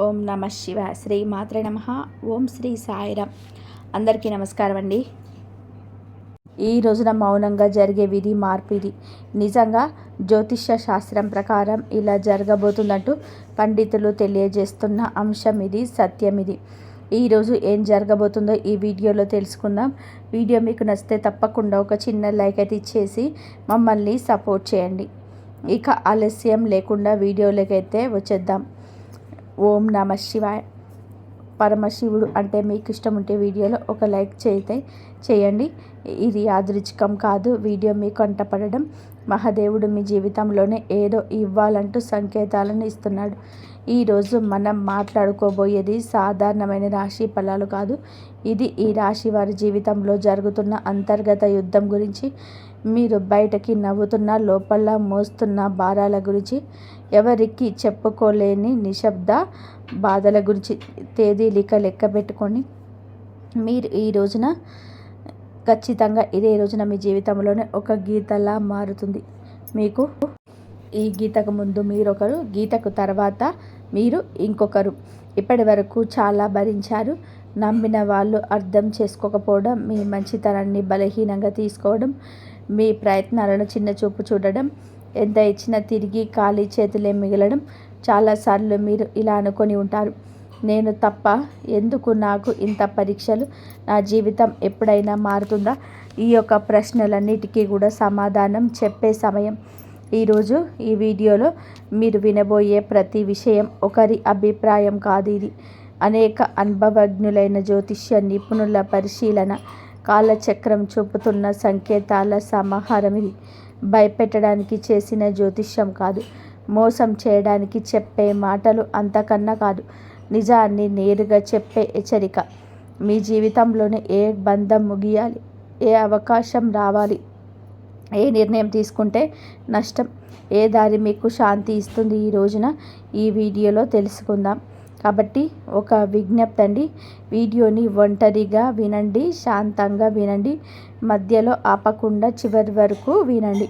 ఓం నమ శివ శ్రీ మాత్రే నమ. ఓం శ్రీ సాయిరామ్. అందరికీ నమస్కారం అండి. ఈ రోజున మౌనంగా జరిగే విధి మార్పు ఇది. నిజంగా జ్యోతిష్య శాస్త్రం ప్రకారం ఇలా జరగబోతుందంటూ పండితులు తెలియజేస్తున్న అంశం ఇది, సత్యం ఇది. ఈరోజు ఏం జరగబోతుందో ఈ వీడియోలో తెలుసుకుందాం. వీడియో మీకు నచ్చితే తప్పకుండా ఒక చిన్న లైక్ అయితే ఇచ్చేసి మమ్మల్ని సపోర్ట్ చేయండి. ఇక ఆలస్యం లేకుండా వీడియోలోకైతే వచ్చేద్దాం. ఓం నమ శివాయ. పరమశివుడు అంటే మీకు ఇష్టం ఉంటే వీడియోలో ఒక లైక్ చేయండి. ఇది యాదృచ్ఛికం కాదు. వీడియో మీకు అంటపడడం మహాదేవుడు మీ జీవితంలోనే ఏదో ఇవ్వాలంటూ సంకేతాలను ఇస్తున్నాడు. ఈరోజు మనం మాట్లాడుకోబోయేది సాధారణమైన రాశి ఫలాలు కాదు. ఇది ఈ రాశి వారి జీవితంలో జరుగుతున్న అంతర్గత యుద్ధం గురించి, మీరు బయటకి నవ్వుతున్న లోపల మోస్తున్న భారాల గురించి, ఎవరికి చెప్పుకోలేని నిశ్శబ్ద బాధల గురించి. తేదీలిక లెక్క పెట్టుకొని మీరు ఈ రోజున ఖచ్చితంగా ఇదే రోజున మీ జీవితంలోనే ఒక గీతలా మారుతుంది. మీకు ఈ గీతకు ముందు మీరొకరు, గీతకు తర్వాత మీరు ఇంకొకరు. ఇప్పటి వరకు చాలా భరించారు. నమ్మిన వాళ్ళు అర్థం చేసుకోకపోవడం, మీ మంచితనాన్ని బలహీనంగా తీసుకోవడం, మీ ప్రయత్నాలను చిన్న చూపు చూడడం, ఎంత ఇచ్చినా తిరిగి ఖాళీ చేతులే మిగలడం. చాలాసార్లు మీరు ఇలా అనుకొని ఉంటారు, నేను తప్ప ఎందుకు నాకు ఇంత పరీక్షలు, నా జీవితం ఎప్పుడైనా మారుతుందా? ఈ యొక్క ప్రశ్నలన్నిటికీ కూడా సమాధానం చెప్పే సమయం ఈరోజు. ఈ వీడియోలో మీరు వినబోయే ప్రతి విషయం ఒకరి అభిప్రాయం కాదు. ఇది అనేక అనుభవజ్ఞులైన జ్యోతిష్య నిపుణుల పరిశీలన, కాలచక్రం చూపుతున్న సంకేతాల సమాహారం. ఇది భయపెట్టడానికి చేసిన జ్యోతిష్యం కాదు, మోసం చేయడానికి చెప్పే మాటలు అంతకన్నా కాదు, నిజాన్ని నేరుగా చెప్పే హెచ్చరిక. మీ జీవితంలోనే ఏ బంధం ముగియాలి, ఏ అవకాశం రావాలి, ఏ నిర్ణయం తీసుకుంటే నష్టం, ఏ దారి మీకు శాంతి ఇస్తుంది, ఈ రోజున ఈ వీడియోలో తెలుసుకుందాం. కాబట్టి ఒక విజ్ఞప్తి అండి, వీడియోని ఒంటరిగా వినండి, శాంతంగా వినండి, మధ్యలో ఆపకుండా చివరి వరకు వినండి.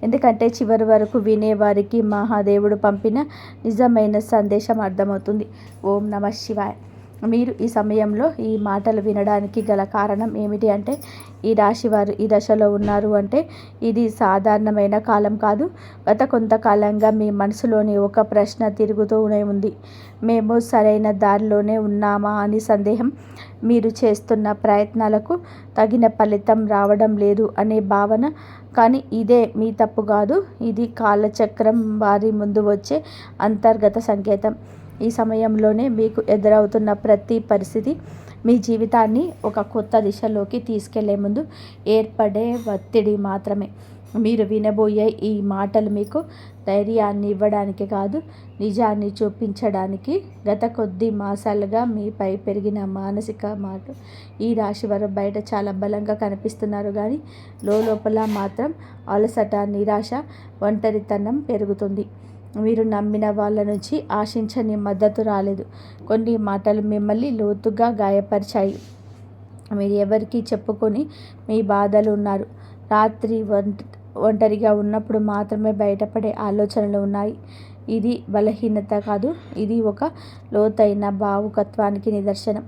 ఎందుకంటే చివరి వరకు వినేవారికి మహాదేవుడు పంపిన నిజమైన సందేశం అర్థమవుతుంది. ఓం నమ శివాయ. మీరు ఈ సమయంలో ఈ మాటలు వినడానికి గల కారణం ఏమిటి అంటే, ఈ రాశివారు ఈ దశలో ఉన్నారు అంటే ఇది సాధారణమైన కాలం కాదు. గత కొంతకాలంగా మీ మనసులోని ఒక ప్రశ్న తిరుగుతూనే ఉంది. మేము సరైన దారిలోనే ఉన్నామా అని సందేహం, మీరు చేస్తున్న ప్రయత్నాలకు తగిన ఫలితం రావడం లేదు అనే భావన. కానీ ఇదే మీ తప్పు కాదు, ఇది కాలచక్రం వారి ముందు వచ్చే అంతర్గత సంకేతం. ఈ సమయంలోనే మీకు ఎదురవుతున్న ప్రతి పరిస్థితి మీ జీవితాన్ని ఒక కొత్త దిశలోకి తీసుకెళ్లే ముందు ఏర్పడే ఒత్తిడి మాత్రమే. మీరు వినబోయే ఈ మాటలు మీకు ధైర్యాన్ని ఇవ్వడానికి కాదు, నిజాన్ని చూపించడానికి. గత కొద్ది మాసాలుగా మీపై పెరిగిన మానసిక మాట. ఈ రాశి వారు బయట చాలా బలంగా కనిపిస్తున్నారు, కానీ లోపల మాత్రం అలసట, నిరాశ, ఒంటరితనం పెరుగుతుంది. మీరు నమ్మిన వాళ్ళ నుంచి ఆశించని మద్దతు రాలేదు. కొన్ని మాటలు మిమ్మల్ని లోతుగా గాయపరిచాయి. మీరు ఎవరికి చెప్పుకొని మీ బాధలు ఉన్నారు. రాత్రి ఒంటరిగా ఉన్నప్పుడు మాత్రమే బయటపడే ఆలోచనలు ఉన్నాయి. ఇది బలహీనత కాదు, ఇది ఒక లోతైన భావుకత్వానికి నిదర్శనం.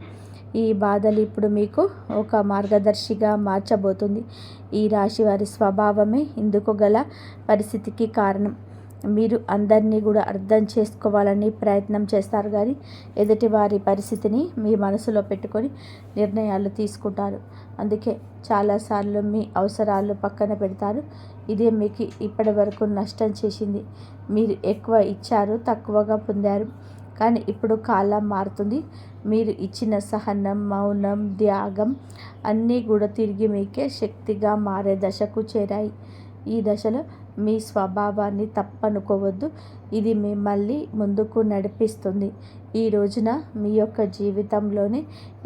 ఈ బాధలు ఇప్పుడు మీకు ఒక మార్గదర్శిగా మార్చబోతుంది. ఈ రాశి వారి స్వభావమే ఇందుకు గల పరిస్థితికి కారణం. మీరు అందరినీ కూడా అర్థం చేసుకోవాలని ప్రయత్నం చేస్తారు, కానీ ఎదుటి వారి పరిస్థితిని మీ మనసులో పెట్టుకొని నిర్ణయాలు తీసుకుంటారు. అందుకే చాలాసార్లు మీ అవసరాలు పక్కన పెడతారు. ఇదే మీకు ఇప్పటి వరకు నష్టం చేసింది. మీరు ఎక్కువ ఇచ్చారు, తక్కువగా పొందారు. కానీ ఇప్పుడు కాలం మారుతుంది. మీరు ఇచ్చిన సహనం, మౌనం, త్యాగం అన్నీ కూడా తిరిగి మీకే శక్తిగా మారే దశకు చేరాయి. ఈ దశలో మీ స్వభావాన్ని తప్పనుకోవద్దు, ఇది మిమ్మల్ని ముందుకు నడిపిస్తుంది. ఈ రోజున మీ యొక్క జీవితంలోనే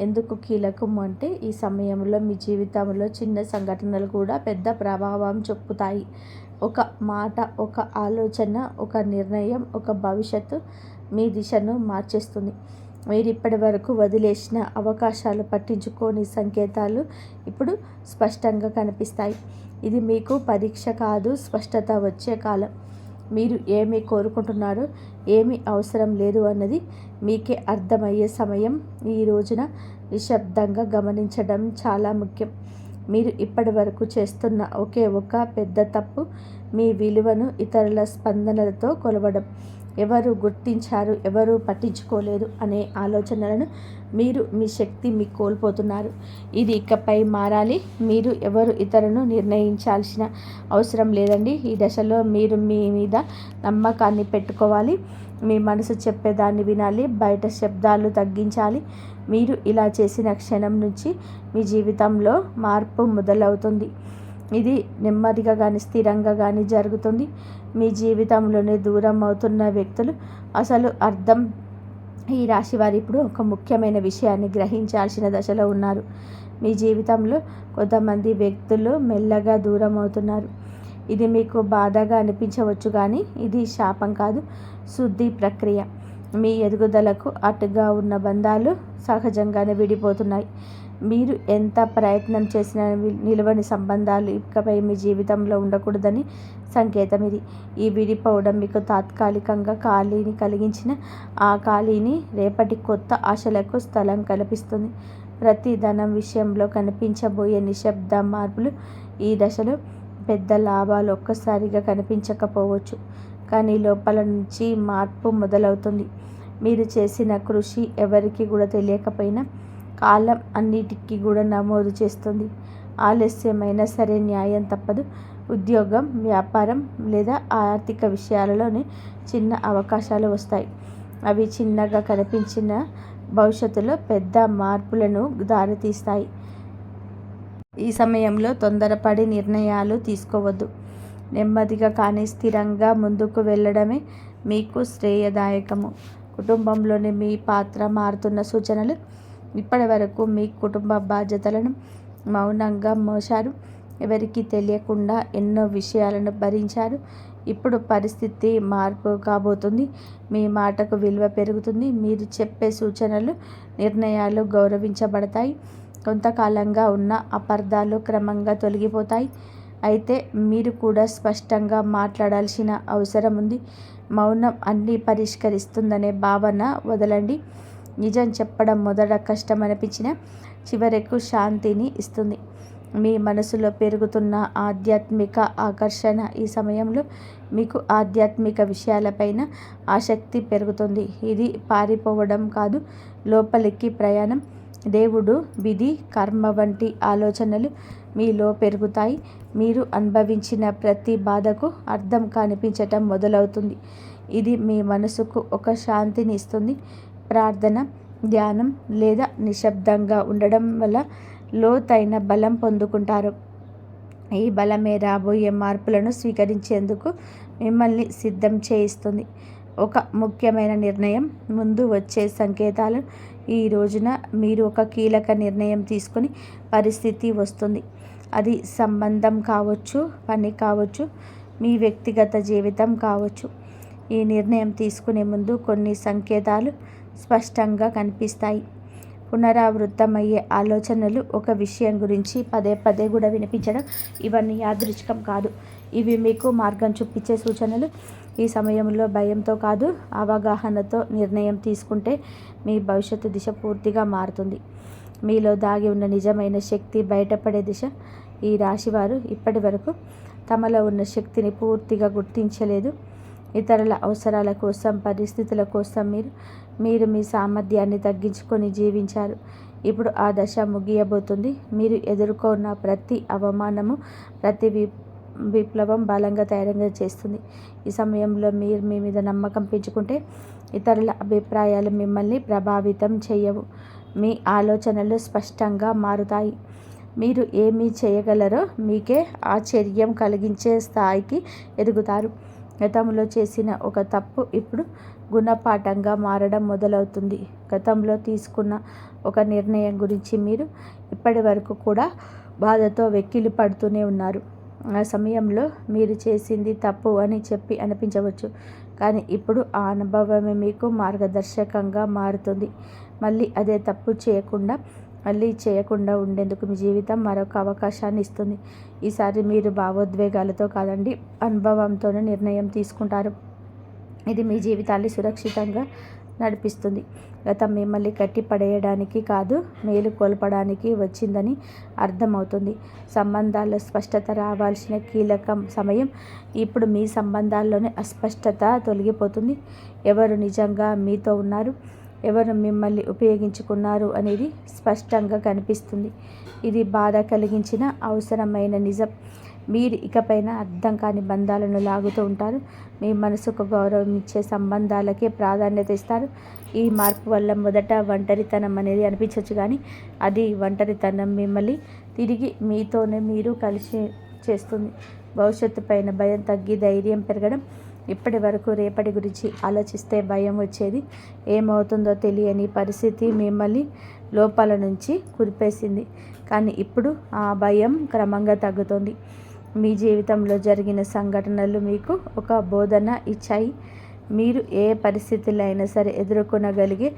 ఎందుకు కీలకం అంటే, ఈ సమయంలో మీ జీవితంలో చిన్న సంఘటనలు కూడా పెద్ద ప్రభావం చూపుతాయి. ఒక మాట, ఒక ఆలోచన, ఒక నిర్ణయం, ఒక భవిష్యత్తు మీ దిశను మార్చేస్తుంది. మీరు ఇప్పటి వరకు వదిలేసిన అవకాశాలు, పట్టించుకోని సంకేతాలు ఇప్పుడు స్పష్టంగా కనిపిస్తాయి. ఇది మీకు పరీక్ష కాదు, స్పష్టత వచ్చే కాలం. మీరు ఏమి కోరుకుంటున్నారో, ఏమి అవసరం లేదు అన్నది మీకే అర్థమయ్యే సమయం. ఈ రోజున నిశ్శబ్దంగా గమనించడం చాలా ముఖ్యం. మీరు ఇప్పటి వరకు చేస్తున్న ఒకే ఒక పెద్ద తప్పు మీ విలువను ఇతరుల స్పందనలతో కొలవడం. ఎవరు గుర్తించారు, ఎవరు పట్టించుకోలేదు అనే ఆలోచనలను మీరు మీ శక్తి మీకు కోల్పోతున్నారు. ఇది ఇకపై మారాలి. మీరు ఎవరు ఇతరులను నిర్ణయించాల్సిన అవసరం లేదండి. ఈ దశలో మీరు మీ మీద నమ్మకాన్ని పెట్టుకోవాలి. మీ మనసు చెప్పేదాన్ని వినాలి. బయట శబ్దాలు తగ్గించాలి. మీరు ఇలా చేసిన క్షణం నుంచి మీ జీవితంలో మార్పు మొదలవుతుంది. ఇది నెమ్మదిగా కానీ స్థిరంగా కానీ జరుగుతుంది. మీ జీవితంలోనే దూరం అవుతున్న వ్యక్తులు అసలు అర్థం. ఈ రాశి వారు ఇప్పుడు ఒక ముఖ్యమైన విషయాన్ని గ్రహించాల్సిన దశలో ఉన్నారు. మీ జీవితంలో కొంతమంది వ్యక్తులు మెల్లగా దూరం అవుతున్నారు. ఇది మీకు బాధగా అనిపించవచ్చు, కానీ ఇది శాపం కాదు, శుద్ధి ప్రక్రియ. మీ ఎదుగుదలకు అటుగా ఉన్న బంధాలు సహజంగానే విడిపోతున్నాయి. మీరు ఎంత ప్రయత్నం చేసినా నిలవని సంబంధాలు ఇకపై మీ జీవితంలో ఉండకూడదని సంకేతం ఇది. ఈ విడిపోవడం మీకు తాత్కాలికంగా ఖాళీని కలిగించిన ఆ ఖాళీని రేపటి కొత్త ఆశలకు స్థలం కల్పిస్తుంది. ప్రతి ధనం విషయంలో కనిపించబోయే నిశ్శబ్ద మార్పులు ఈ దశలో పెద్ద లాభాలు ఒక్కసారిగా కనిపించకపోవచ్చు, కానీ లోపల నుంచి మార్పు మొదలవుతుంది. మీరు చేసిన కృషి ఎవరికి కూడా తెలియకపోయినా కాలం అన్నిటికీ కూడా నమోదు చేస్తుంది. ఆలస్యమైనా సరే న్యాయం తప్పదు. ఉద్యోగం, వ్యాపారం లేదా ఆర్థిక విషయాలలోనే చిన్న అవకాశాలు వస్తాయి. అవి చిన్నగా కనిపించిన భవిష్యత్తులో పెద్ద మార్పులను దారితీస్తాయి. ఈ సమయంలో తొందరపడి నిర్ణయాలు తీసుకోవద్దు. నెమ్మదిగా కానీ స్థిరంగా ముందుకు వెళ్ళడమే మీకు శ్రేయదాయకము. కుటుంబంలోని మీ పాత్ర మారుతున్న సూచనలు. ఇప్పటి వరకు మీ కుటుంబ బాధ్యతలను మౌనంగా మోశారు. ఎవరికీ తెలియకుండా ఎన్నో విషయాలను భరించారు. ఇప్పుడు పరిస్థితి మార్పు కాబోతుంది. మీ మాటకు విలువ పెరుగుతుంది. మీరు చెప్పే సూచనలు, నిర్ణయాలు గౌరవించబడతాయి. కొంతకాలంగా ఉన్న అపార్థాలు క్రమంగా తొలగిపోతాయి. అయితే మీరు కూడా స్పష్టంగా మాట్లాడాల్సిన అవసరం ఉంది. మౌనం అన్నీ పరిష్కరిస్తుందనే భావన వదలండి. నిజం చెప్పడం మొదట కష్టం అనిపించినా చివరకు శాంతిని ఇస్తుంది. మీ మనసులో పెరుగుతున్న ఆధ్యాత్మిక ఆకర్షణ. ఈ సమయంలో మీకు ఆధ్యాత్మిక విషయాలపైన ఆసక్తి పెరుగుతుంది. ఇది పారిపోవడం కాదు, లోపలికి ప్రయాణం. దేవుడు, విధి, కర్మ వంటి ఆలోచనలు మీలో పెరుగుతాయి. మీరు అనుభవించిన ప్రతి బాధకు అర్థం కనిపించటం మొదలవుతుంది. ఇది మీ మనసుకు ఒక శాంతిని ఇస్తుంది. ప్రార్థన, ధ్యానం లేదా నిశ్శబ్దంగా ఉండడం వల్ల లోతైన బలం పొందుకుంటారు. ఈ బలమే రాబోయే మార్పులను స్వీకరించేందుకు మిమ్మల్ని సిద్ధం చేయిస్తుంది. ఒక ముఖ్యమైన నిర్ణయం ముందు వచ్చే సంకేతాలు. ఈ రోజున మీరు ఒక కీలక నిర్ణయం తీసుకుని పరిస్థితి వస్తుంది. అది సంబంధం కావచ్చు, పని కావచ్చు, మీ వ్యక్తిగత జీవితం కావచ్చు. ఈ నిర్ణయం తీసుకునే ముందు కొన్ని సంకేతాలు స్పష్టంగా కనిపిస్తాయి. పునరావృతమయ్యే ఆలోచనలు, ఒక విషయం గురించి పదే పదే కూడా వినిపించడం, ఇవన్నీ యాదృచ్ఛికం కాదు. ఇవి మీకు మార్గం చూపించే సూచనలు. ఈ సమయంలో భయంతో కాదు, అవగాహనతో నిర్ణయం తీసుకుంటే మీ భవిష్యత్తు దిశ పూర్తిగా మారుతుంది. మీలో దాగి ఉన్న నిజమైన శక్తి బయటపడే దిశ. ఈ రాశివారు ఇప్పటి వరకు తమలో ఉన్న శక్తిని పూర్తిగా గుర్తించలేదు. ఇతరుల అవసరాల కోసం, పరిస్థితుల కోసం మీరు మీ సామర్థ్యాన్ని తగ్గించుకొని జీవించారు. ఇప్పుడు ఆ దశ ముగియబోతుంది. మీరు ఎదుర్కొన్న ప్రతి అవమానము, ప్రతి విప్లవం బలంగా తయారుగా చేస్తుంది. ఈ సమయంలో మీరు మీ మీద నమ్మకం పెంచుకుంటే ఇతరుల అభిప్రాయాలు మిమ్మల్ని ప్రభావితం చేయవు. మీ ఆలోచనలు స్పష్టంగా మారుతాయి. మీరు ఏమి చేయగలరో మీకే ఆశ్చర్యం కలిగించే స్థాయికి ఎదుగుతారు. గతంలో చేసిన ఒక తప్పు ఇప్పుడు గుణపాఠంగా మారడం మొదలవుతుంది. గతంలో తీసుకున్న ఒక నిర్ణయం గురించి మీరు ఇప్పటి వరకు కూడా బాధతో వెక్కిలి పడుతూనే ఉన్నారు. ఆ సమయంలో మీరు చేసింది తప్పు అని చెప్పి అనిపించవచ్చు, కానీ ఇప్పుడు ఆ అనుభవమే మీకు మార్గదర్శకంగా మారుతుంది. మళ్ళీ అదే తప్పు చేయకుండా మళ్ళీ చేయకుండా ఉండేందుకు మీ జీవితం మరొక అవకాశాన్ని ఇస్తుంది. ఈసారి మీరు భావోద్వేగాలతో కాదండి, అనుభవంతోనే నిర్ణయం తీసుకుంటారు. ఇది మీ జీవితాన్ని సురక్షితంగా నడిపిస్తుంది. గతం మిమ్మల్ని కట్టి పడేయడానికి కాదు, మేలు కోల్పడానికి వచ్చిందని అర్థమవుతుంది. సంబంధాల్లో స్పష్టత రావాల్సిన కీలక సమయం ఇప్పుడు. మీ సంబంధాల్లోనే అస్పష్టత తొలగిపోతుంది. ఎవరు నిజంగా మీతో ఉన్నారు, ఎవరు మిమ్మల్ని ఉపయోగించుకున్నారు అనేది స్పష్టంగా కనిపిస్తుంది. ఇది బాధ కలిగించిన అవసరమైన నిజం. మీరు ఇకపైన అర్థం కాని బంధాలను లాగుతూ ఉంటారు. మీ మనసుకు గౌరవం ఇచ్చే సంబంధాలకే ప్రాధాన్యత ఇస్తారు. ఈ మార్పు వల్ల మొదట ఒంటరితనం అనేది అనిపించవచ్చు, కానీ అది ఒంటరితనం మిమ్మల్ని తిరిగి మీతోనే మీరు కలిసి చేస్తుంది. భవిష్యత్తు పైన భయం తగ్గి ధైర్యం పెరగడం. ఇప్పటి వరకు రేపటి గురించి ఆలోచిస్తే భయం వచ్చేది. ఏమవుతుందో తెలియని పరిస్థితి మిమ్మల్ని లోపల నుంచి కురిపేసింది. కానీ ఇప్పుడు ఆ భయం క్రమంగా తగ్గుతుంది. మీ జీవితంలో జరిగిన సంఘటనలు మీకు ఒక బోధన ఇచ్చాయి. మీరు ఏ పరిస్థితుల్లో అయినా సరే ఎదుర్కొనగలిగే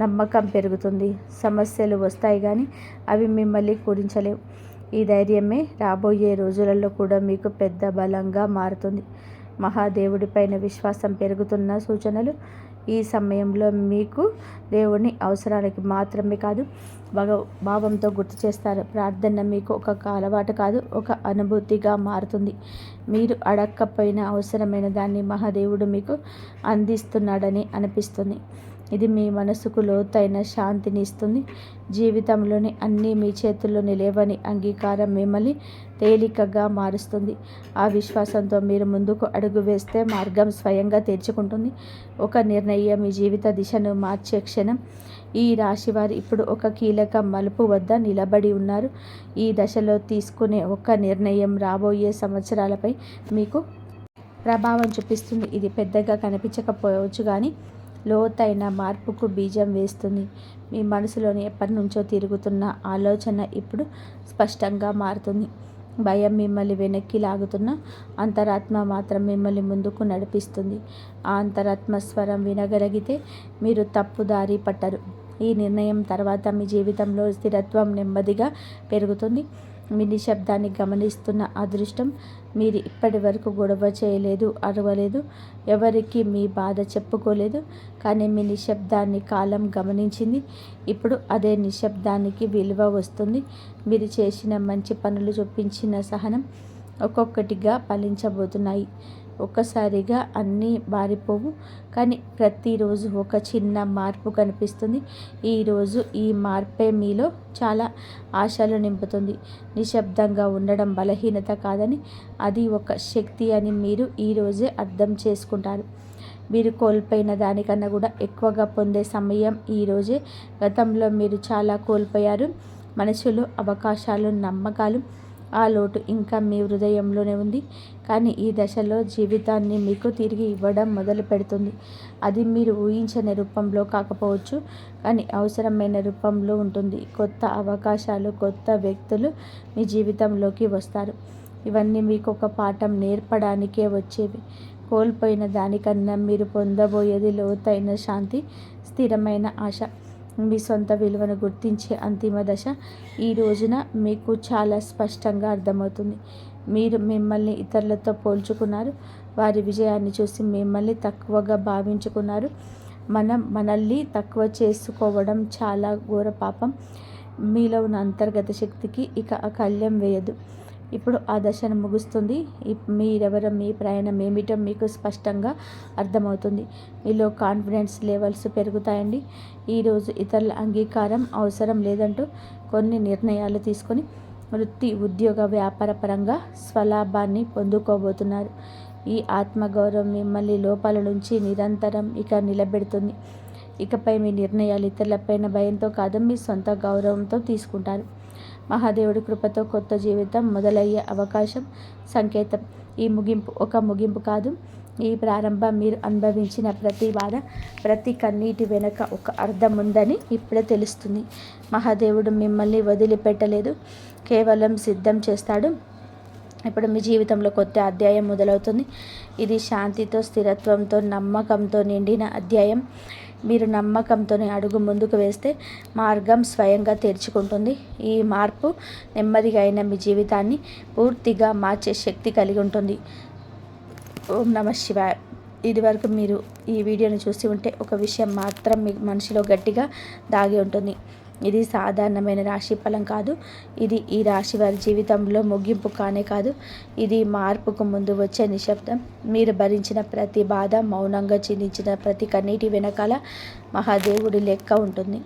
నమ్మకం పెరుగుతుంది. సమస్యలు వస్తాయి, కానీ అవి మిమ్మల్ని కూడించలేవు. ఈ ధైర్యమే రాబోయే రోజులలో కూడా మీకు పెద్ద బలంగా మారుతుంది. మహాదేవుడిపైన విశ్వాసం పెరుగుతున్న సూచనలు. ఈ సమయంలో మీకు దేవుని అవసరాలకి మాత్రమే కాదు, భావంతో గుర్తు చేస్తారు. ప్రార్థన మీకు ఒక అలవాటు కాదు, ఒక అనుభూతిగా మారుతుంది. మీరు అడక్కపోయిన అవసరమైన దాన్ని మహాదేవుడు మీకు అందిస్తున్నాడని అనిపిస్తుంది. ఇది మీ మనసుకు లోతైన శాంతిని ఇస్తుంది. జీవితంలోని అన్నీ మీ చేతుల్లోని లేవని అంగీకారం మిమ్మల్ని తేలికగా మారుస్తుంది. ఆ విశ్వాసంతో మీరు ముందుకు అడుగు వేస్తే మార్గం స్వయంగా తెరుచుకుంటుంది. ఒక నిర్ణయం మీ జీవిత దిశను మార్చే క్షణం. ఈ రాశివారు ఇప్పుడు ఒక కీలక మలుపు వద్ద నిలబడి ఉన్నారు. ఈ దశలో తీసుకునే ఒక నిర్ణయం రాబోయే సంవత్సరాలపై మీకు ప్రభావం చూపిస్తుంది. ఇది పెద్దగా కనిపించకపోవచ్చు, కానీ లోతైన మార్పుకు బీజం వేస్తుంది. మీ మనసులోని ఎప్పటి నుంచో తిరుగుతున్న ఆలోచన ఇప్పుడు స్పష్టంగా మారుతుంది. భయం మిమ్మల్ని వెనక్కి లాగుతున్న అంతరాత్మ మాత్రం మిమ్మల్ని ముందుకు నడిపిస్తుంది. ఆ అంతరాత్మ స్వరం వినగలిగితే మీరు తప్పుదారి పట్టరు. ఈ నిర్ణయం తర్వాత మీ జీవితంలో స్థిరత్వం నెమ్మదిగా పెరుగుతుంది. మీ నిశ్శబ్దాన్ని గమనిస్తున్న అదృష్టం. మీరు ఇప్పటి వరకు గొడవ చేయలేదు, అరవలేదు, ఎవరికి మీ బాధ చెప్పుకోలేదు, కానీ మీ నిశ్శబ్దాన్ని కాలం గమనించింది. ఇప్పుడు అదే నిశ్శబ్దానికి విలువ వస్తుంది. మీరు చేసిన మంచి పనులు, చూపించిన సహనం ఒక్కొక్కటిగా ఫలించబోతున్నాయి. ఒక్కసారిగా అన్నీ మారిపోవు, కానీ ప్రతిరోజు ఒక చిన్న మార్పు కనిపిస్తుంది. ఈరోజు ఈ మార్పే మీలో చాలా ఆశలు నింపుతుంది. నిశ్శబ్దంగా ఉండడం బలహీనత కాదని, అది ఒక శక్తి అని మీరు ఈరోజే అర్థం చేసుకుంటారు. మీరు కోల్పోయిన దానికన్నా కూడా ఎక్కువగా పొందే సమయం ఈరోజే. గతంలో మీరు చాలా కోల్పోయారు. మనుషులు, అవకాశాలు, నమ్మకాలు. ఆ లోటు ఇంకా మీ హృదయంలోనే ఉంది. కానీ ఈ దశలో జీవితాన్ని మీకు తిరిగి ఇవ్వడం మొదలు పెడుతుంది. అది మీరు ఊహించని రూపంలో కాకపోవచ్చు, కానీ అవసరమైన రూపంలో ఉంటుంది. కొత్త అవకాశాలు, కొత్త వ్యక్తులు మీ జీవితంలోకి వస్తారు. ఇవన్నీ మీకు ఒక పాఠం నేర్పడానికే వచ్చేవి. కోల్పోయిన దానికన్నా మీరు పొందబోయేది లోతైన శాంతి, స్థిరమైన ఆశ. మీ సొంత విలువను గుర్తించే అంతిమ దశ ఈ రోజున మీకు చాలా స్పష్టంగా అర్థమవుతుంది. మీరు మిమ్మల్ని ఇతరులతో పోల్చుకున్నారు. వారి విజయాన్ని చూసి మిమ్మల్ని తక్కువగా భావించుకున్నారు. మనల్ని తక్కువ చేసుకోవడం చాలా ఘోర పాపం. మీలో ఉన్న అంతర్గత శక్తికి ఇక కళ్యం వేయదు. ఇప్పుడు ఆ దశను ముగుస్తుంది. మీరెవరో, మీ ప్రయాణం ఏమిటో మీకు స్పష్టంగా అర్థమవుతుంది. మీలో కాన్ఫిడెన్స్ లెవెల్స్ పెరుగుతాయండి. ఈరోజు ఇతరుల అంగీకారం అవసరం లేదంటూ కొన్ని నిర్ణయాలు తీసుకొని వృత్తి, ఉద్యోగ, వ్యాపార పరంగా స్వలాభాన్ని పొందుకోబోతున్నారు. ఈ ఆత్మగౌరవం మిమ్మల్ని లోపల నుంచి నిరంతరం ఇక నిలబెడుతుంది. ఇకపై మీ నిర్ణయాలు ఇతరులపైన భయంతో కాదు, మీ సొంత గౌరవంతో తీసుకుంటారు. మహాదేవుడి కృపతో కొత్త జీవితం మొదలయ్యే అవకాశం సంకేతం. ఈ ముగింపు ఒక ముగింపు కాదు, ఈ ప్రారంభం. మీరు అనుభవించిన ప్రతి బాధ, ప్రతి కన్నీటి వెనుక ఒక అర్థం ఉందని ఇప్పుడే తెలుస్తుంది. మహాదేవుడు మిమ్మల్ని వదిలిపెట్టలేదు, కేవలం సిద్ధం చేస్తాడు. ఇప్పుడు మీ జీవితంలో కొత్త అధ్యాయం మొదలవుతుంది. ఇది శాంతితో, స్థిరత్వంతో, నమ్మకంతో నిండిన అధ్యాయం. మీరు నమ్మకంతోనే అడుగు ముందుకు వేస్తే మార్గం స్వయంగా తెరుచుకుంటుంది. ఈ మార్పు నెమ్మదిగా అయిన మీ జీవితాన్ని పూర్తిగా మార్చే శక్తి కలిగి ఉంటుంది. ఓం నమ శివాయ. ఇదివరకు మీరు ఈ వీడియోని చూసి ఉంటే ఒక విషయం మాత్రం మీ మనసులో గట్టిగా దాగి ఉంటుంది. ఇది సాధారణమైన రాశి ఫలం కాదు. ఇది ఈ రాశి వారి జీవితంలో ముగింపు కానే కాదు. ఇది మార్పుకు ముందు వచ్చే నిశ్శబ్దం. మీరు భరించిన ప్రతి బాధ, మౌనంగా చిందించిన ప్రతి కన్నీటి వెనకాల మహాదేవుడి లెక్క ఉంటుంది.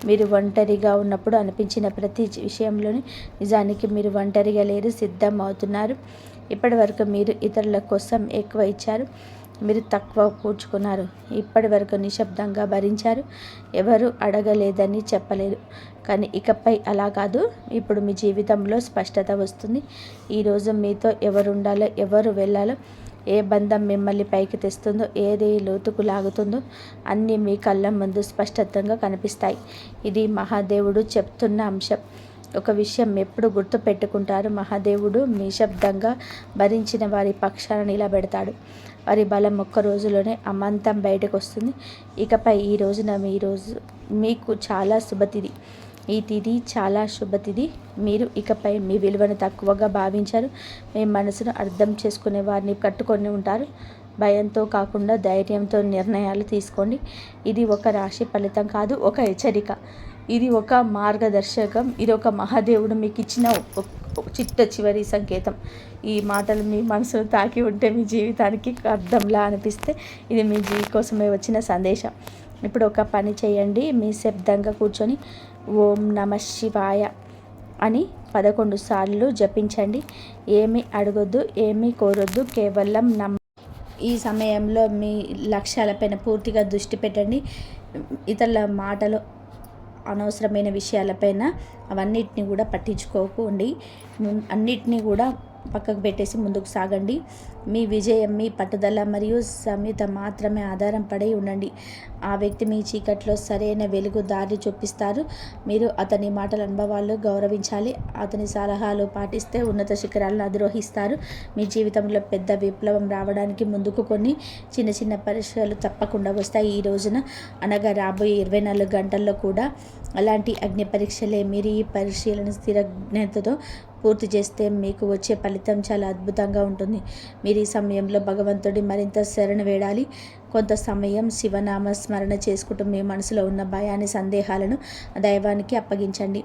మీరు ఒంటరిగా ఉన్నప్పుడు అనిపించిన ప్రతి విషయంలోని నిజానికి మీరు ఒంటరిగా లేరు, సిద్ధం అవుతున్నారు. ఇప్పటి వరకు మీరు ఇతరుల కోసం ఎక్కువ ఇచ్చారు, మీరు తక్కువ పూడ్చుకున్నారు. ఇప్పటి వరకు నిశ్శబ్దంగా భరించారు, ఎవరు అడగలేదని చెప్పలేదు. కానీ ఇకపై అలా కాదు. ఇప్పుడు మీ జీవితంలో స్పష్టత వస్తుంది. ఈరోజు మీతో ఎవరు ఉండాలో, ఎవరు వెళ్ళాలో, ఏ బంధం మిమ్మల్ని పైకి తెస్తుందో, ఏది లోతుకు లాగుతుందో అన్నీ మీ కళ్ళ ముందు స్పష్టంగా కనిపిస్తాయి. ఇది మహాదేవుడు చెప్తున్న అంశం. ఒక విషయం ఎప్పుడు గుర్తు పెట్టుకుంటారు, మహాదేవుడు నిశ్శబ్దంగా భరించిన వారి పక్షాన నిలబెడతాడు. వారి బలం ఒక్క రోజులోనే అమాంతం బయటకు వస్తుంది. ఇకపై ఈ రోజున మీకు చాలా శుభతిథి. ఈ తిథి చాలా శుభతిథి. మీరు ఇకపై మీ విలువను తక్కువగా భావించారు. మీ మనసును అర్థం చేసుకునే వారిని కట్టుకొని ఉంటారు. భయంతో కాకుండా ధైర్యంతో నిర్ణయాలు తీసుకోండి. ఇది ఒక రాశి ఫలితం కాదు, ఒక హెచ్చరిక. ఇది ఒక మార్గదర్శకం. ఇది ఒక మహాదేవుడు మీకు ఇచ్చిన చిట్ట చివరి సంకేతం. ఈ మాటలు మీ మనసును తాకి ఉంటే, మీ జీవితానికి అర్థంలా అనిపిస్తే ఇది మీ కోసమే వచ్చిన సందేశం. ఇప్పుడు ఒక పని చేయండి. మీ శబ్దంగా కూర్చొని ఓం నమ శివాయ అని 11 సార్లు జపించండి. ఏమీ అడగొద్దు, ఏమీ కోరొద్దు, కేవలం ఈ సమయంలో మీ లక్ష్యాలపైన పూర్తిగా దృష్టి పెట్టండి. ఇతరుల మాటలు, అనవసరమైన విషయాలపైన అవన్నిటిని కూడా పట్టించుకోకండి. అన్నిటినీ కూడా పక్కకు పెట్టేసి ముందుకు సాగండి. మీ విజయం మీ పట్టుదల మరియు సమీత మాత్రమే ఆధారం పడి ఉండండి. ఆ వ్యక్తి మీ చీకట్లో సరైన వెలుగు దారి చూపిస్తారు. మీరు అతని మాటల అనుభవాలు గౌరవించాలి. అతని సలహాలు పాటిస్తే ఉన్నత శిఖరాలను అధిరోహిస్తారు. మీ జీవితంలో పెద్ద విప్లవం రావడానికి ముందుకు కొన్ని చిన్న చిన్న పరీక్షలు తప్పకుండా వస్తాయి. ఈ రోజున అనగా రాబోయే 24 గంటల్లో కూడా అలాంటి అగ్ని పరీక్షలే. మీరు ఈ పరిశీలన స్థిరజ్ఞతతో పూర్తి చేస్తే మీకు వచ్చే ఫలితం చాలా అద్భుతంగా ఉంటుంది. మీరు ఈ సమయంలో భగవంతుడి మరింత శరణ వేడాలి. కొంత సమయం శివనామ స్మరణ చేసుకుంటూ మీ మనసులో ఉన్న భయాన్ని, సందేహాలను దైవానికి అప్పగించండి.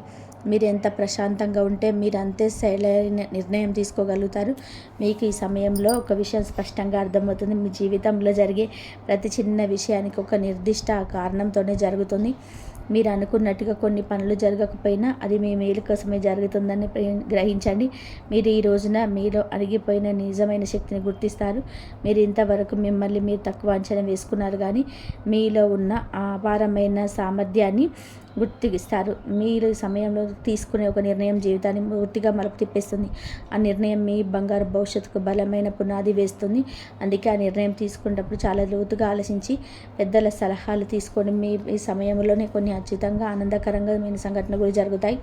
మీరు ఎంత ప్రశాంతంగా ఉంటే మీరు అంతే సరైన నిర్ణయం తీసుకోగలుగుతారు. మీకు ఈ సమయంలో ఒక విషయం స్పష్టంగా అర్థమవుతుంది. మీ జీవితంలో జరిగే ప్రతి చిన్న విషయానికి ఒక నిర్దిష్ట కారణంతోనే జరుగుతుంది. మీరు అనుకున్నట్టుగా కొన్ని పనులు జరగకపోయినా అది మీ మేలు కోసమే జరుగుతుందని గ్రహించండి. మీరు ఈ రోజున మీలో అణిగిపోయిన నిజమైన శక్తిని గుర్తిస్తారు. మీరు ఇంతవరకు మిమ్మల్ని మీరు తక్కువ అంచనా వేసుకున్నారు, కానీ మీలో ఉన్న అపారమైన సామర్థ్యాన్ని గుర్తిస్తారు. మీరు ఈ సమయంలో తీసుకునే ఒక నిర్ణయం జీవితాన్ని పూర్తిగా మలుపు తిప్పేస్తుంది. ఆ నిర్ణయం మీ బంగారు భవిష్యత్తుకు బలమైన పునాది వేస్తుంది. అందుకే ఆ నిర్ణయం తీసుకునేటప్పుడు చాలా లోతుగా ఆలోచించి పెద్దల సలహాలు తీసుకొని మీ ఈ సమయంలోనే కొన్ని అద్భుతంగా ఆనందకరంగా సంఘటనలు కూడా జరుగుతాయి.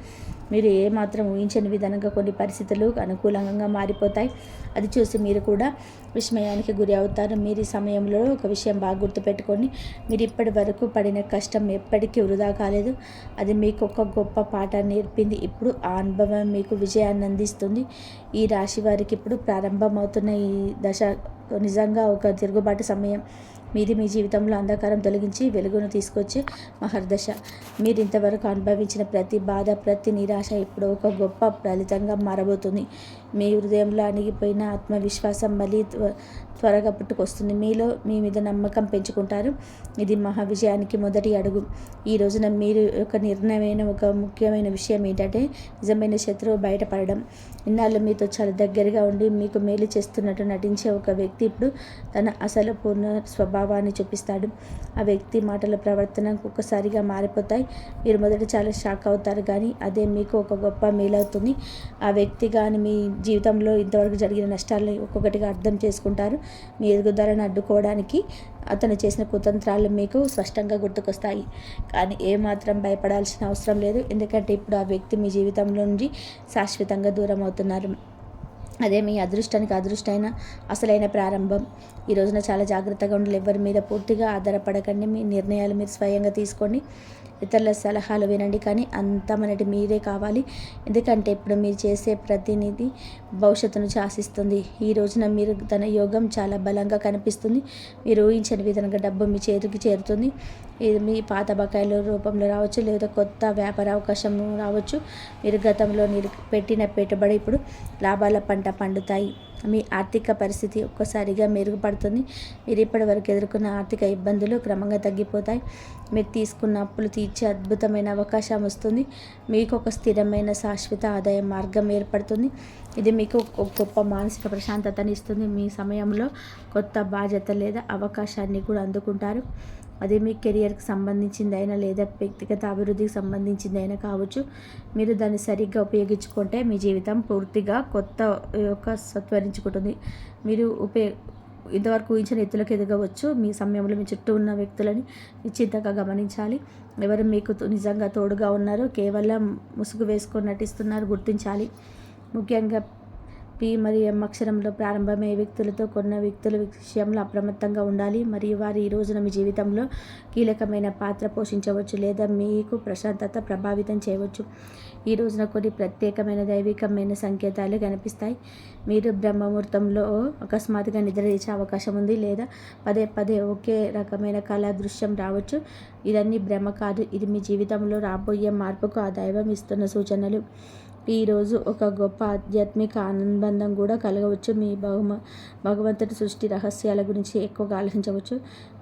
మీరు ఏమాత్రం ఊహించని విధంగా కొన్ని పరిస్థితులు అనుకూలంగా మారిపోతాయి. అది చూసి మీరు కూడా విస్మయానికి గురి అవుతారు. మీరు ఈ సమయంలో ఒక విషయం బాగా గుర్తుపెట్టుకోండి. మీరు ఇప్పటి వరకు పడిన కష్టం ఎప్పటికీ వృధా కాలేదు. అది మీకు ఒక గొప్ప పాఠాన్ని నేర్పింది. ఇప్పుడు ఆ అనుభవం మీకు విజయాన్ని అందిస్తుంది. ఈ రాశి వారికి ఇప్పుడు ప్రారంభమవుతున్న ఈ దశ నిజంగా ఒక తిరుగుబాటు సమయం. మీది మీ జీవితంలో అంధకారం తొలగించి వెలుగును తీసుకొచ్చే మహర్దశ. మీరు ఇంతవరకు అనుభవించిన ప్రతి బాధ, ప్రతి నిరాశ ఇప్పుడు ఒక గొప్ప ఫలితంగా మారబోతుంది. మీ హృదయంలో అణిగిపోయిన ఆత్మవిశ్వాసం మళ్ళీ త్వరగా పుట్టుకొస్తుంది. మీ మీద నమ్మకం పెంచుకుంటారు. ఇది మహా విజయానికి మొదటి అడుగు. ఈ రోజున మీరు ఒక నిర్ణయమైన ఒక ముఖ్యమైన విషయం ఏంటంటే నిజమైన శత్రువు బయటపడడం. ఇన్నాళ్ళు మీతో చాలా దగ్గరగా ఉండి మీకు మేలు చేస్తున్నట్టు నటించే ఒక వ్యక్తి ఇప్పుడు తన అసలు పూర్ణ స్వభావాన్ని చూపిస్తాడు. ఆ వ్యక్తి మాటల ప్రవర్తన ఒక్కసారిగా మారిపోతాయి. మీరు మొదట చాలా షాక్ అవుతారు, కానీ అదే మీకు ఒక గొప్ప మేలవుతుంది. ఆ వ్యక్తి కానీ మీ జీవితంలో ఇంతవరకు జరిగిన నష్టాలను ఒక్కొక్కటిగా అర్థం చేసుకుంటారు. మీ ఎదుగుదలను అడ్డుకోవడానికి అతను చేసిన కుతంత్రాలు మీకు స్పష్టంగా గుర్తుకొస్తాయి. కానీ ఏమాత్రం భయపడాల్సిన అవసరం లేదు. ఎందుకంటే ఇప్పుడు ఆ వ్యక్తి మీ జీవితంలో నుండి శాశ్వతంగా దూరం అవుతున్నారు. అదే మీ అదృష్టానికి అదృష్టమైన అసలైన ప్రారంభం. ఈ రోజున చాలా జాగ్రత్తగా ఉండాలి. ఎవరి మీద పూర్తిగా ఆధారపడకండి. మీ నిర్ణయాలు మీరు స్వయంగా తీసుకోండి. ఇతరుల సలహాలు వినండి, కానీ అంతా మనటి మీరే కావాలి. ఎందుకంటే ఇప్పుడు మీరు చేసే ప్రతినిధి భవిష్యత్తును శాసిస్తుంది. ఈ రోజున మీరు తన యోగం చాలా బలంగా కనిపిస్తుంది. మీరు ఊహించని విధంగా డబ్బు మీ చేతికి చేరుతుంది. ఇది మీ పాత బకాయిల రూపంలో రావచ్చు, లేదా కొత్త వ్యాపార అవకాశం రావచ్చు. మీరు గతంలో పెట్టిన పెట్టుబడి ఇప్పుడు లాభాల పంట పండుతాయి. మీ ఆర్థిక పరిస్థితి ఒక్కసారిగా మెరుగుపడుతుంది. మీరు ఇప్పటివరకు ఎదుర్కొన్న ఆర్థిక ఇబ్బందులు క్రమంగా తగ్గిపోతాయి. మీరు తీసుకున్న అప్పులు తీర్చే అద్భుతమైన అవకాశం వస్తుంది. మీకు ఒక స్థిరమైన శాశ్వత ఆదాయ మార్గం ఏర్పడుతుంది. ఇది మీకు ఒక గొప్ప మానసిక ప్రశాంతతని ఇస్తుంది. మీ సమయంలో కొత్త బాధ్యత లేదా అవకాశాన్ని కూడా అందుకుంటారు. అది మీ కెరియర్కి సంబంధించిందైనా లేదా వ్యక్తిగత అభివృద్ధికి సంబంధించిందైనా కావచ్చు. మీరు దాన్ని సరిగ్గా ఉపయోగించుకుంటే మీ జీవితం పూర్తిగా కొత్త సత్వరించుకుంటుంది. మీరు ఇంతవరకు ఊహించిన ఎత్తులకు ఎదగవచ్చు. మీ సమయంలో మీ చుట్టూ ఉన్న వ్యక్తులని నిశ్చితంగా గమనించాలి. ఎవరు మీకు నిజంగా తోడుగా ఉన్నారో కేవలం ముసుగు వేసుకొని నటిస్తున్నారు గుర్తించాలి. ముఖ్యంగా పి మరియు ఎం అక్షరంలో ప్రారంభమయ్యే వ్యక్తులతో కొన్న వ్యక్తుల విషయంలో అప్రమత్తంగా ఉండాలి. మరియు వారు ఈ రోజున మీ జీవితంలో కీలకమైన పాత్ర పోషించవచ్చు లేదా మీకు ప్రశాంతత ప్రభావితం చేయవచ్చు. ఈ రోజున కొన్ని ప్రత్యేకమైన దైవికమైన సంకేతాలు కనిపిస్తాయి. మీరు బ్రహ్మముహూర్తంలో అకస్మాత్తుగా నిద్రలేచే అవకాశం ఉంది, లేదా పదే పదే ఒకే రకమైన కళా దృశ్యం రావచ్చు. ఇదన్నీ భ్రమ కాదు. ఇది మీ జీవితంలో రాబోయే మార్పుకు ఆ దైవం ఇస్తున్న సూచనలు. ఈరోజు ఒక గొప్ప ఆధ్యాత్మిక అనుబంధం కూడా కలగవచ్చు. మీ భగవంతుడి సృష్టి రహస్యాల గురించి ఎక్కువగా ఆలోచించవచ్చు.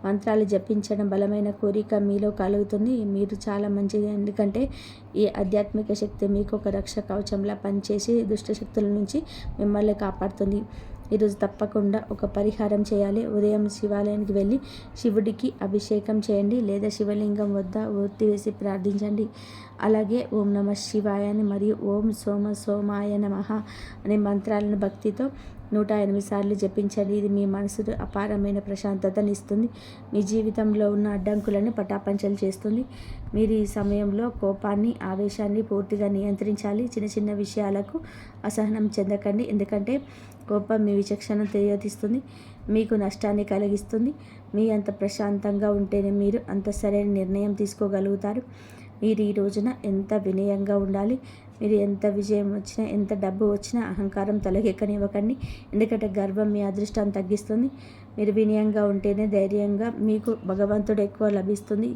మంత్రాలు జపించడం బలమైన కోరిక మీలో కలుగుతుంది. మీరు చాలా మంచిది, ఎందుకంటే ఈ ఆధ్యాత్మిక శక్తి మీకు ఒక రక్ష కవచంలా పనిచేసి దుష్టశక్తుల నుంచి మిమ్మల్ని కాపాడుతుంది. ఈరోజు తప్పకుండా ఒక పరిహారం చేయాలి. ఉదయం శివాలయానికి వెళ్ళి శివుడికి అభిషేకం చేయండి, లేదా శివలింగం వద్ద ఒత్తి వేసి ప్రార్థించండి. అలాగే ఓం నమ శివాయ మరియు ఓం సోమాయ నమః అనే మంత్రాలను భక్తితో 108 సార్లు జపించండి. ఇది మీ మనసుకు అపారమైన ప్రశాంతతని ఇస్తుంది. మీ జీవితంలో ఉన్న అడ్డంకులను పటాపంచలు చేస్తుంది. మీరు ఈ సమయంలో కోపాన్ని, ఆవేశాన్ని పూర్తిగా నియంత్రించాలి. చిన్న చిన్న విషయాలకు అసహనం చెందకండి, ఎందుకంటే కోపం మీ విచక్షణ తెలియజేస్తుంది, మీకు నష్టాన్ని కలిగిస్తుంది. మీ అంత ప్రశాంతంగా ఉంటేనే మీరు అంత సరైన నిర్ణయం తీసుకోగలుగుతారు. మీరు ఈ రోజున ఎంత వినయంగా ఉండాలి. మీరు ఎంత విజయం వచ్చినా, ఎంత డబ్బు వచ్చినా అహంకారం తొలగెక్కనివ్వకండి, ఎందుకంటే గర్వం మీ అదృష్టాన్ని తగ్గిస్తుంది. మీరు వినయంగా ఉంటేనే ధైర్యంగా మీకు భగవంతుడు ఎక్కువ లభిస్తుంది.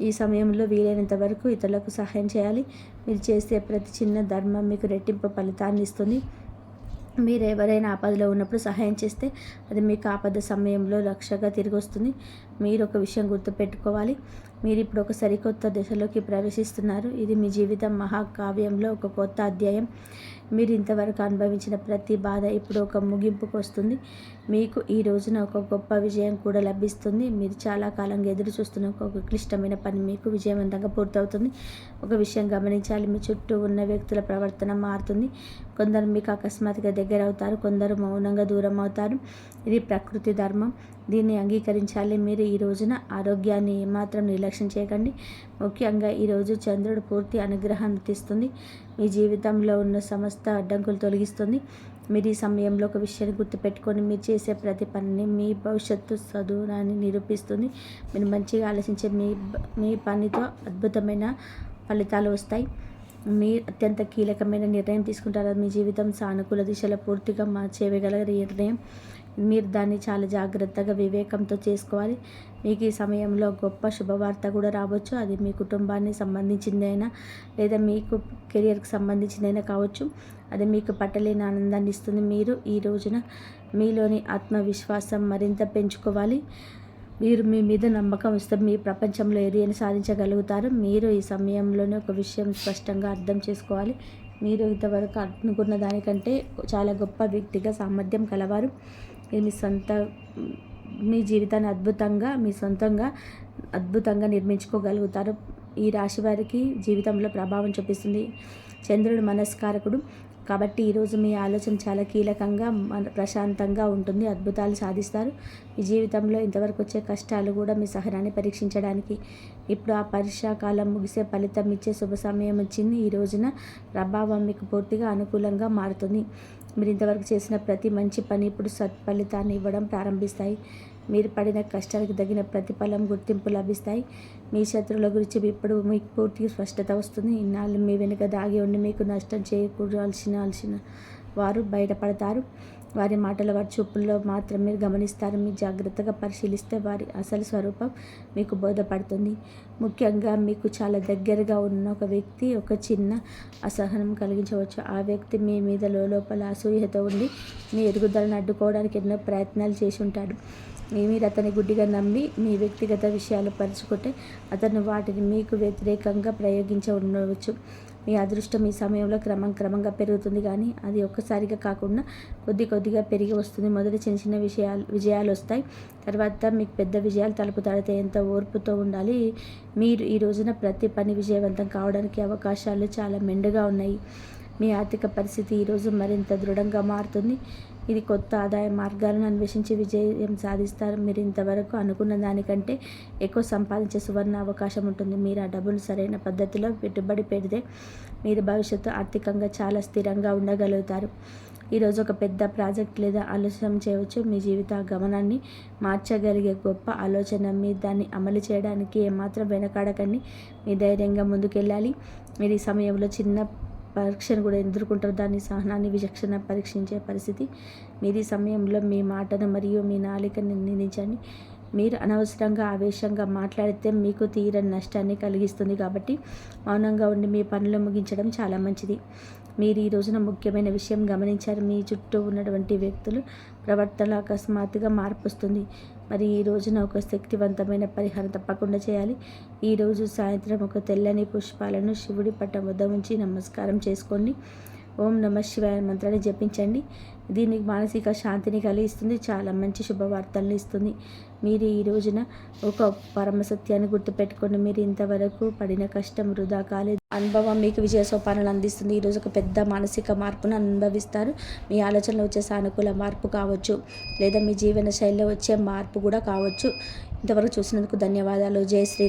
ఈ సమయంలో వీలైనంత వరకు ఇతరులకు సహాయం చేయాలి. మీరు చేసే ప్రతి చిన్న ధర్మం మీకు రెట్టింపు ఫలితాన్ని ఇస్తుంది. మీరు ఎవరైనా ఆపదలో ఉన్నప్పుడు సహాయం చేస్తే అది మీకు ఆపద సమయంలో రక్షగా తిరిగి వస్తుంది. మీరు ఒక విషయం గుర్తుపెట్టుకోవాలి. మీరు ఇప్పుడు ఒక సరికొత్త దశలోకి ప్రవేశిస్తున్నారు. ఇది మీ జీవితం మహాకావ్యంలో ఒక కొత్త అధ్యాయం. మీరు ఇంతవరకు అనుభవించిన ప్రతి బాధ ఇప్పుడు ఒక ముగింపుకు వస్తుంది. మీకు ఈ రోజున ఒక గొప్ప విజయం కూడా లభిస్తుంది. మీరు చాలా కాలంగా ఎదురు చూస్తున్న ఒక క్లిష్టమైన పని మీకు విజయవంతంగా పూర్తవుతుంది. ఒక విషయం గమనించాలి, మీ చుట్టూ ఉన్న వ్యక్తుల ప్రవర్తన మారుతుంది. కొందరు మీకు అకస్మాత్తుగా దగ్గర అవుతారు, కొందరు మౌనంగా దూరం అవుతారు. ఇది ప్రకృతి ధర్మం, దీన్ని అంగీకరించాలి. మీరు ఈ రోజున ఆరోగ్యాన్ని ఏమాత్రం నిర్లక్ష్యం చేయకండి. ముఖ్యంగా ఈరోజు చంద్రుడు పూర్తి అనుగ్రహాన్ని ఇస్తుంది. మీ జీవితంలో ఉన్న సమస్త అడ్డంకులు తొలగిస్తుంది. మీరు ఈ సమయంలో ఒక విషయాన్ని గుర్తుపెట్టుకొని మీరు చేసే ప్రతి పనిని మీ భవిష్యత్తు చదువురాన్ని నిరూపిస్తుంది. మీరు మంచిగా ఆలోచించే మీ పనితో అద్భుతమైన ఫలితాలు వస్తాయి. మీరు అత్యంత కీలకమైన నిర్ణయం తీసుకుంటారు. మీ జీవితం సానుకూల దిశలో పూర్తిగా మార్చేయగల నిర్ణయం. మీరు దాన్ని చాలా జాగ్రత్తగా వివేకంతో చేసుకోవాలి. మీకు ఈ సమయంలో గొప్ప శుభవార్త కూడా రావచ్చు. అది మీ కుటుంబానికి సంబంధించిందైనా లేదా మీకు కెరియర్కి సంబంధించిందైనా కావచ్చు. అది మీకు పట్టలేని ఆనందాన్ని ఇస్తుంది. మీరు ఈ రోజున మీలోని ఆత్మవిశ్వాసం మరింత పెంచుకోవాలి. మీరు మీ మీద నమ్మకం వస్తే మీ ప్రపంచంలో ఏదైనా సాధించగలుగుతారు. మీరు ఈ సమయంలోనే ఒక విషయం స్పష్టంగా అర్థం చేసుకోవాలి. మీరు ఇంతవరకు అనుకున్న దానికంటే చాలా గొప్ప వ్యక్తిగా సామర్థ్యం కలవారు. ఇది మీ జీవితాన్ని మీ సొంతంగా అద్భుతంగా నిర్మించుకోగలుగుతారు. ఈ రాశి వారికి జీవితంలో ప్రభావం చూపిస్తుంది. చంద్రుడు మనస్కారకుడు కాబట్టి ఈరోజు మీ ఆలోచన చాలా కీలకంగా ప్రశాంతంగా ఉంటుంది. అద్భుతాలు సాధిస్తారు. మీ జీవితంలో ఇంతవరకు వచ్చే కష్టాలు కూడా మీ సహనాన్ని పరీక్షించడానికి ఇప్పుడు ఆ పరీక్షా కాలం ముగిసే ఫలితం ఇచ్చే శుభ సమయం వచ్చింది. ఈ రోజున ప్రభావం మీకు పూర్తిగా అనుకూలంగా మారుతుంది. మీరు ఇంతవరకు చేసిన ప్రతి మంచి పని ఇప్పుడు సత్ఫలితాన్ని ఇవ్వడం ప్రారంభిస్తాయి. మీరు పడిన కష్టానికి తగిన ప్రతిఫలం గుర్తింపు లభిస్తాయి. మీ శత్రువుల గురించి ఇప్పుడు మీకు పూర్తిగా స్పష్టత వస్తుంది. ఇన్నాళ్ళు మీ వెనుక దాగి ఉండి మీకు నష్టం చేకూరాల్సిన వారు బయటపడతారు. వారి మాటల వారి చూపుల్లో మాత్రమే గమనిస్తారు. మీరు జాగ్రత్తగా పరిశీలిస్తే వారి అసలు స్వరూపం మీకు బోధపడుతుంది. ముఖ్యంగా మీకు చాలా దగ్గరగా ఉన్న ఒక వ్యక్తి ఒక చిన్న అసహనం కలిగించవచ్చు. ఆ వ్యక్తి మీ మీద లోపల అసూయతో ఉండి మీ ఎదుగుదలను అడ్డుకోవడానికి ఎన్నో ప్రయత్నాలు చేసి ఉంటాడు. మీరు అతని గుడ్డిగా నమ్మి మీ వ్యక్తిగత విషయాలు పరుచుకుంటే అతను వాటిని మీకు వ్యతిరేకంగా ఉండవచ్చు. మీ అదృష్టం ఈ సమయంలో క్రమంగా పెరుగుతుంది, కానీ అది ఒక్కసారిగా కాకుండా కొద్దిగా పెరిగి వస్తుంది. మొదటి చిన్న విజయాలు వస్తాయి, తర్వాత మీకు పెద్ద విజయాలు తలుపుతాడితే ఎంత ఓర్పుతో ఉండాలి. మీరు ఈ రోజున ప్రతి పని విజయవంతం కావడానికి అవకాశాలు చాలా మెండుగా ఉన్నాయి. మీ ఆర్థిక పరిస్థితి ఈరోజు మరింత దృఢంగా మారుతుంది. ఇది కొత్త ఆదాయ మార్గాలను అన్వేషించి విజయం సాధిస్తారు. మీరు ఇంతవరకు అనుకున్న దానికంటే ఎక్కువ సంపాదించే సువర్ణ అవకాశం ఉంటుంది. మీరు ఆ డబ్బును సరైన పద్ధతిలో పెట్టుబడి పెడితే మీరు భవిష్యత్తు ఆర్థికంగా చాలా స్థిరంగా ఉండగలుగుతారు. ఈరోజు ఒక పెద్ద ప్రాజెక్ట్ లేదా ఆలోచన చేయవచ్చు. మీ జీవిత గమనాన్ని మార్చగలిగే గొప్ప ఆలోచన. మీరు దాన్ని అమలు చేయడానికి ఏమాత్రం వెనకాడకండి. మీ ధైర్యంగా ముందుకెళ్ళాలి. మీరు ఈ సమయంలో చిన్న పరీక్షను కూడా ఎదుర్కొంటారు. దాని సహనాన్ని విచక్షణ పరీక్షించే పరిస్థితి. మీరు ఈ సమయంలో మీ మాటను మరియు మీ నాలికను నిందించండి. మీరు అనవసరంగా ఆవేశంగా మాట్లాడితే మీకు తీరని నష్టాన్ని కలిగిస్తుంది. కాబట్టి మౌనంగా ఉండి మీ పనులు ముగించడం చాలా మంచిది. మీరు ఈ రోజున ముఖ్యమైన విషయం గమనించారు. మీ చుట్టూ ఉన్నటువంటి వ్యక్తులు ప్రవర్తనలో అకస్మాత్తుగా మార్పు వస్తుంది. మరి ఈ రోజున ఒక శక్తివంతమైన పరిహారం తప్పకుండా చేయాలి. ఈరోజు సాయంత్రం ఒక తెల్లని పుష్పాలను శివుడి పట్టం వద్ద ఉంచి నమస్కారం చేసుకోండి. ఓం నమః శివాయ మంత్రాన్ని జపించండి. దీనికి మానసిక శాంతిని కలిగిస్తుంది, చాలా మంచి శుభవార్తలను ఇస్తుంది. మీరు ఈ రోజున ఒక పరమసత్యాన్ని గుర్తుపెట్టుకోండి. మీరు ఇంతవరకు పడిన కష్టం వృధా కాలేదు. అనుభవం మీకు విజయ సోపానాలు అందిస్తుంది. ఈరోజు ఒక పెద్ద మానసిక మార్పును అనుభవిస్తారు. మీ ఆలోచనలో వచ్చే సానుకూల మార్పు కావచ్చు, లేదా మీ జీవన శైలిలో వచ్చే మార్పు కూడా కావచ్చు. ఇంతవరకు చూసినందుకు ధన్యవాదాలు. జై శ్రీ.